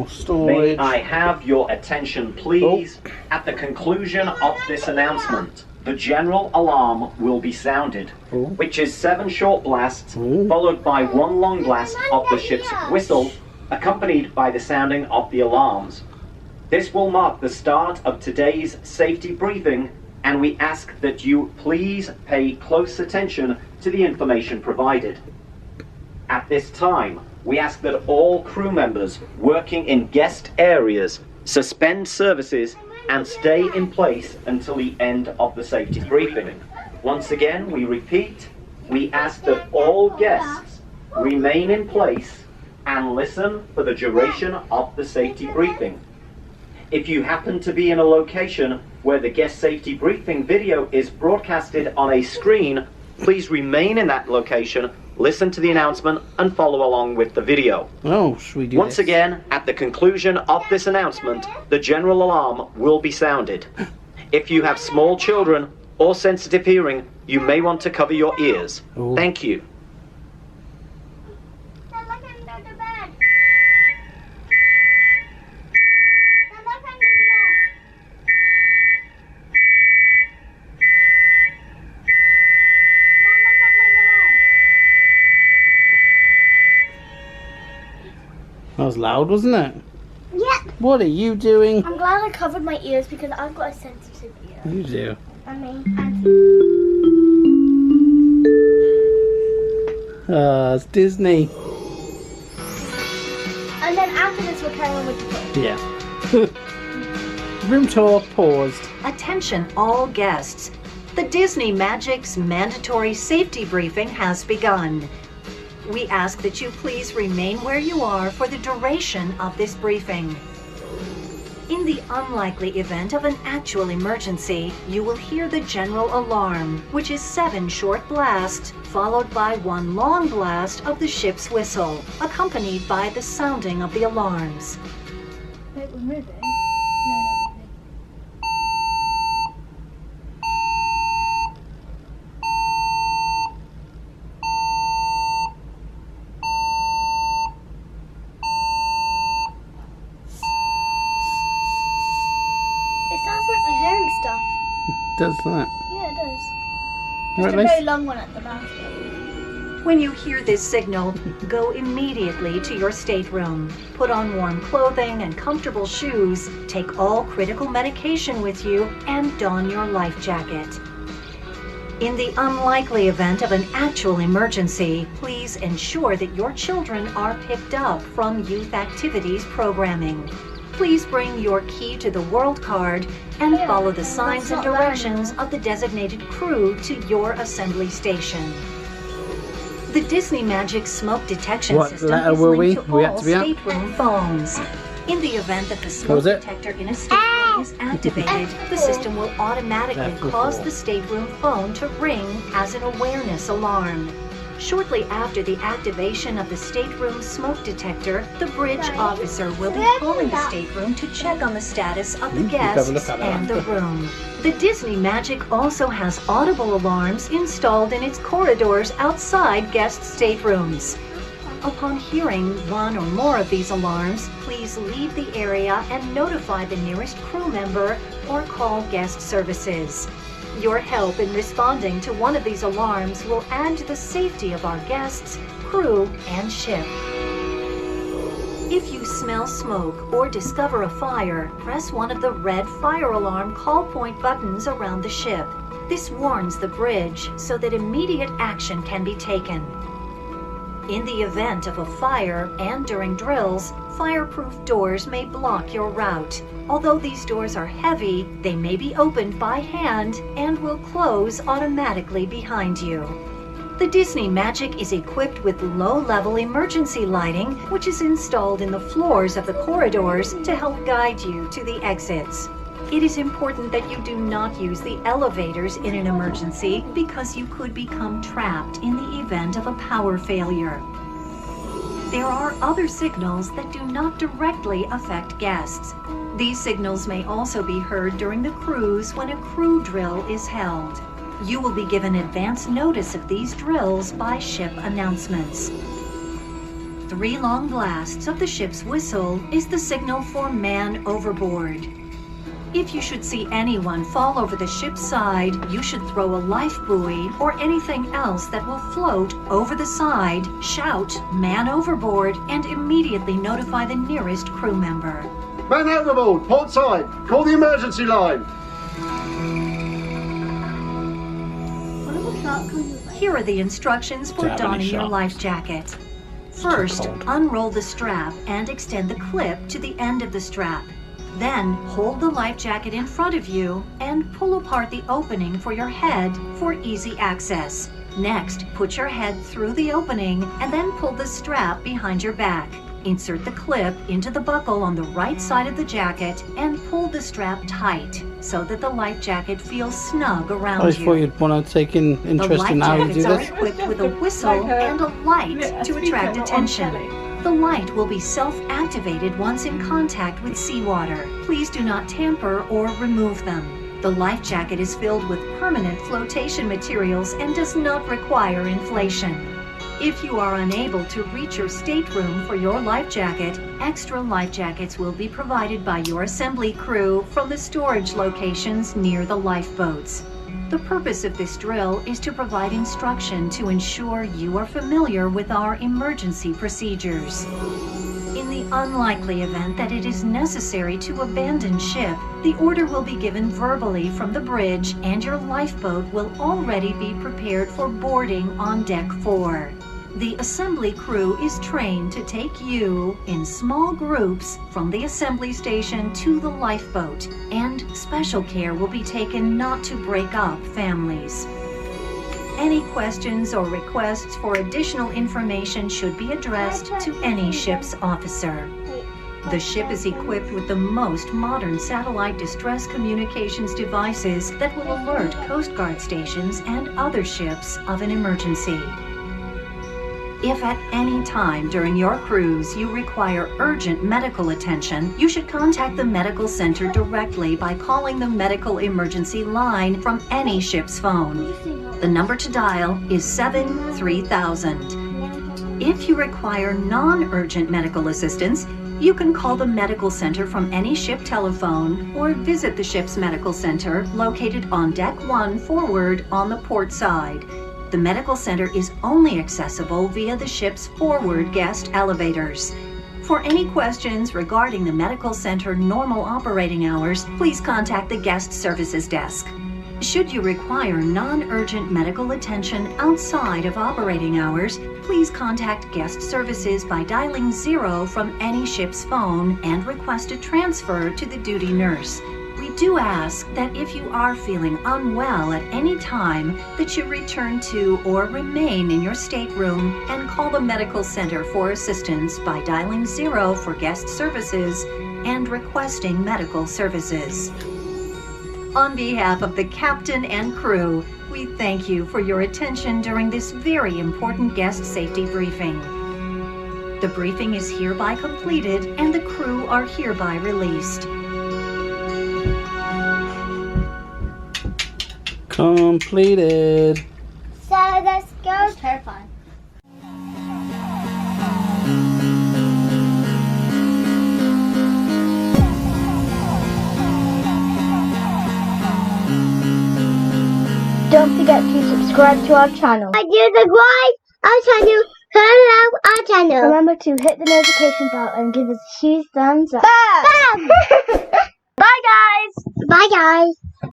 storage. May I have your attention, please? At the conclusion of this announcement, the general alarm will be sounded, which is 7 short blasts, followed by 1 long blast of the ship's whistle, accompanied by the sounding of the alarms. This will mark the start of today's safety briefing, and we ask that you please pay close attention to the information provided. At this time, we ask that all crew members working in guest areas suspend services and stay in place until the end of the safety briefing. Once again, we repeat, we ask that all guests remain in place and listen for the duration of the safety briefing. If you happen to be in a location where the guest safety briefing video is broadcasted on a screen, please remain in that location, listen to the announcement, and follow along with the video. Oh, should we do Once this? again, at the conclusion of this announcement, the general alarm will be sounded. If you have small children or sensitive hearing, you may want to cover your ears. Ooh. Thank you. That was loud, wasn't it? Yeah. What are you doing? I'm glad I covered my ears because I've got a sensitive ear. You do. I mean, It's Disney. and then after this we're carrying on with the book. Yeah. Room tour paused. Attention all guests. The Disney Magic's mandatory safety briefing has begun. We ask that you please remain where you are for the duration of this briefing. In the unlikely event of an actual emergency, you will hear the general alarm, which is 7 short blasts, followed by 1 long blast of the ship's whistle, accompanied by the sounding of the alarms. Wait, we're moving? Does that? Yeah, it does. Or Just at a least- very long one at the last. When you hear this signal, go immediately to your stateroom. Put on warm clothing and comfortable shoes, take all critical medication with you, and don your life jacket. In the unlikely event of an actual emergency, please ensure that your children are picked up from youth activities programming. Please bring your key to the world card and follow the signs and directions of the designated crew to your assembly station. The Disney Magic smoke detection What system letter is were linked to we all had to be at? stateroom phones. In the event that the smoke was it? detector in a stateroom is activated, the system will automatically F4. cause the stateroom phone to ring as an awareness alarm. Shortly after the activation of the stateroom smoke detector, the bridge officer will be calling the stateroom to check on the status of the You can have a look guests at it and the after. room. The Disney Magic also has audible alarms installed in its corridors outside guest staterooms. Upon hearing one or more of these alarms, please leave the area and notify the nearest crew member or call guest services. Your help in responding to one of these alarms will add to the safety of our guests, crew, and ship. If you smell smoke or discover a fire, press one of the red fire alarm call point buttons around the ship. This warns the bridge so that immediate action can be taken. In the event of a fire and during drills, fireproof doors may block your route. Although these doors are heavy, they may be opened by hand and will close automatically behind you. The Disney Magic is equipped with low-level emergency lighting, which is installed in the floors of the corridors to help guide you to the exits. It is important that you do not use the elevators in an emergency because you could become trapped in the event of a power failure. There are other signals that do not directly affect guests. These signals may also be heard during the cruise when a crew drill is held. You will be given advance notice of these drills by ship announcements. 3 long blasts of the ship's whistle is the signal for man overboard. If you should see anyone fall over the ship's side, you should throw a life buoy or anything else that will float over the side, shout, "Man overboard," and immediately notify the nearest crew member. Man overboard, port side. Call the emergency line. Here are the instructions for donning your life jacket. First, unroll the strap and extend the clip to the end of the strap. Then, hold the life jacket in front of you and pull apart the opening for your head for easy access. Next, put your head through the opening and then pull the strap behind your back. Insert the clip into the buckle on the right side of the jacket and pull the strap tight so that the life jacket feels snug around I thought you'd want to take an interest in how you do The life this. jackets are equipped with a whistle and a light to attract attention. The light will be self-activated once in contact with seawater. Please do not tamper or remove them. The life jacket is filled with permanent flotation materials and does not require inflation. If you are unable to reach your stateroom for your life jacket, extra life jackets will be provided by your assembly crew from the storage locations near the lifeboats. The purpose of this drill is to provide instruction to ensure you are familiar with our emergency procedures. In the unlikely event that it is necessary to abandon ship, the order will be given verbally from the bridge and your lifeboat will already be prepared for boarding on deck 4. The assembly crew is trained to take you in small groups from the assembly station to the lifeboat, and special care will be taken not to break up families. Any questions or requests for additional information should be addressed to any ship's officer. The ship is equipped with the most modern satellite distress communications devices that will alert Coast Guard stations and other ships of an emergency. If at any time during your cruise you require urgent medical attention, you should contact the medical center directly by calling the medical emergency line from any ship's phone. The number to dial is 73000. If you require non-urgent medical assistance, you can call the medical center from any ship telephone or visit the ship's medical center located on deck 1 forward on the port side. The medical center is only accessible via the ship's forward guest elevators. For any questions regarding the medical center normal operating hours, please contact the guest services desk. Should you require non-urgent medical attention outside of operating hours, please contact guest services by dialing 0 from any ship's phone and request a transfer to the duty nurse. We do ask that if you are feeling unwell at any time, that you return to or remain in your stateroom and call the medical center for assistance by dialing 0 for guest services and requesting medical services. On behalf of the captain and crew, we thank you for your attention during this very important guest safety briefing. The briefing is hereby completed and the crew are hereby released. Completed. So let's go. That's terrifying. Don't forget to subscribe to our channel. I do subscribe our channel. Turn on our channel. Remember to hit the notification bell and give us a huge thumbs up. Bam! Bye guys. Bye guys.